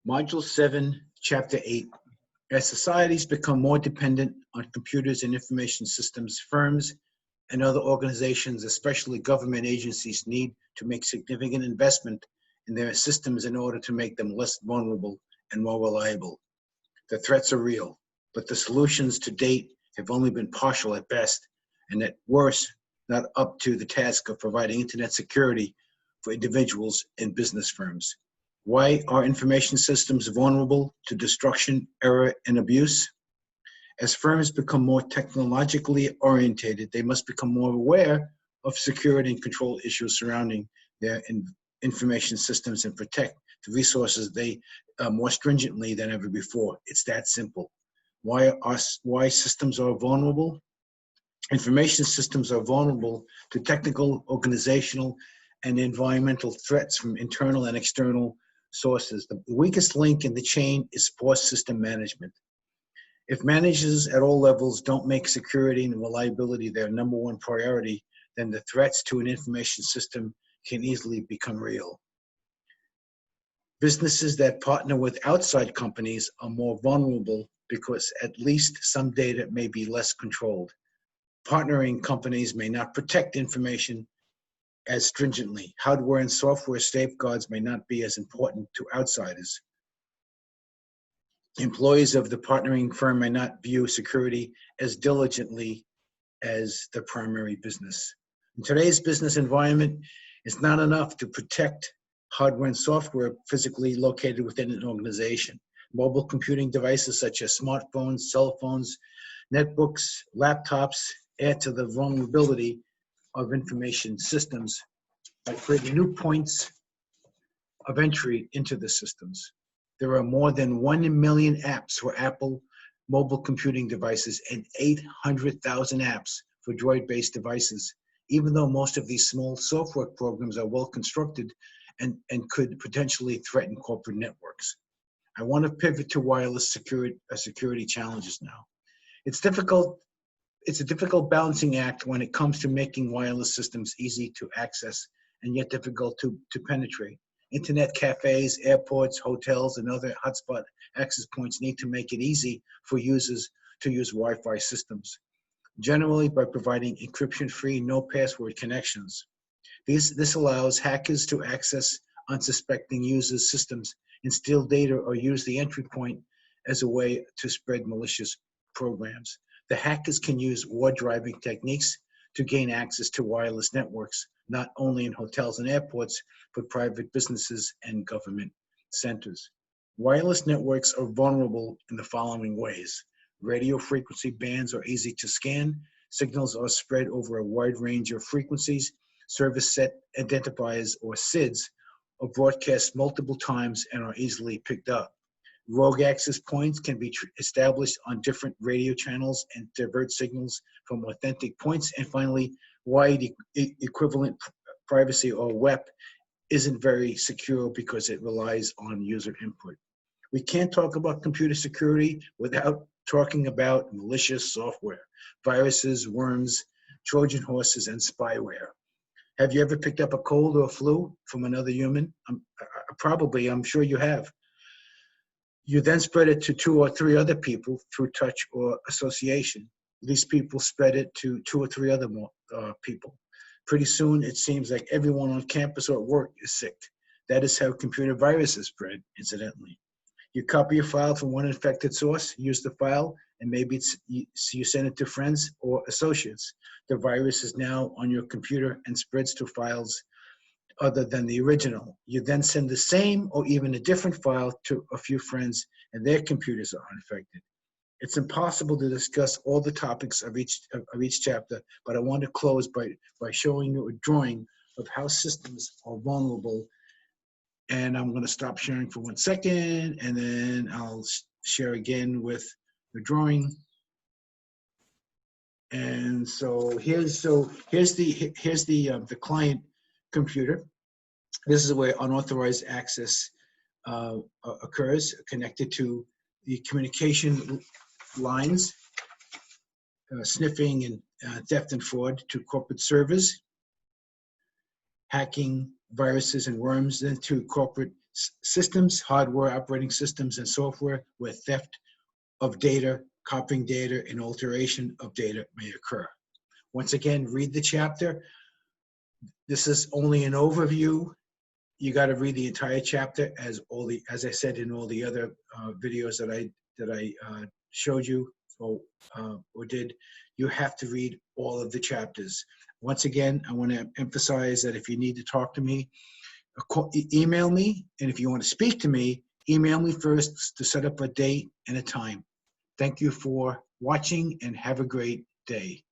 Module 7, Chapter 8. As societies become more dependent on computers and information systems, firms and other organizations, especially government agencies, need to make significant investment in their systems in order to make them less vulnerable and more reliable. The threats are real, but the solutions to date have only been partial at best, and at worst, not up to the task of providing internet security for individuals and business firms. Why are information systems vulnerable to destruction, error, and abuse? As firms become more technologically oriented, they must become more aware of security and control issues surrounding their information systems and protect the resources more stringently than ever before. It's that simple. Why systems are vulnerable? Information systems are vulnerable to technical, organizational, and environmental threats from internal and external sources. The weakest link in the chain is poor system management. If managers at all levels don't make security and reliability their number one priority, then the threats to an information system can easily become real. Businesses that partner with outside companies are more vulnerable because at least some data may be less controlled. Partnering companies may not protect information as stringently. Hardware and software safeguards may not be as important to outsiders. Employees of the partnering firm may not view security as diligently as the primary business. In today's business environment, it's not enough to protect hardware and software physically located within an organization. Mobile computing devices such as smartphones, cell phones, netbooks, laptops add to the vulnerability of information systems by creating new points of entry into the systems. There are more than 1 million apps for Apple mobile computing devices and 800,000 apps for Droid-based devices, even though most of these small software programs are well constructed and could potentially threaten corporate networks. I want to pivot to wireless security challenges now. It's a difficult balancing act when it comes to making wireless systems easy to access and yet difficult to penetrate. Internet cafes, airports, hotels, and other hotspot access points need to make it easy for users to use Wi-Fi systems, generally by providing encryption-free, no-password connections. This allows hackers to access unsuspecting users' systems and steal data or use the entry point as a way to spread malicious programs. The hackers can use war driving techniques to gain access to wireless networks, not only in hotels and airports, but private businesses and government centers. Wireless networks are vulnerable in the following ways. Radio frequency bands are easy to scan. Signals are spread over a wide range of frequencies. Service set identifiers, or SIDs, are broadcast multiple times and are easily picked up. Rogue access points can be established on different radio channels and divert signals from authentic points. And finally, wide equivalent privacy, or WEP, isn't very secure because it relies on user input. We can't talk about computer security without talking about malicious software, viruses, worms, Trojan horses, and spyware. Have you ever picked up a cold or flu from another human? I'm sure you have. You then spread it to 2 or 3 other people through touch or association. These people spread it to 2 or 3 other people. Pretty soon, it seems like everyone on campus or at work is sick. That is how computer viruses spread, incidentally. You copy a file from one infected source, use the file, and maybe you send it to friends or associates. The virus is now on your computer and spreads to files other than the original. You then send the same or even a different file to a few friends, and their computers are infected. It's impossible to discuss all the topics of each chapter, but I want to close by showing you a drawing of how systems are vulnerable. And I'm going to stop sharing for 1 second, and then I'll share again with the drawing. And so here's the client computer. This is where unauthorized access occurs, connected to the communication lines, sniffing and theft and fraud to corporate servers, hacking viruses and worms into corporate systems, hardware, operating systems, and software where theft of data, copying data, and alteration of data may occur. Once again, read the chapter. This is only an overview. You got to read the entire chapter, as I said in all the other videos that I showed you or did. You have to read all of the chapters. Once again, I want to emphasize that if you need to talk to me, email me, and if you want to speak to me, email me first to set up a date and a time. Thank you for watching, and have a great day.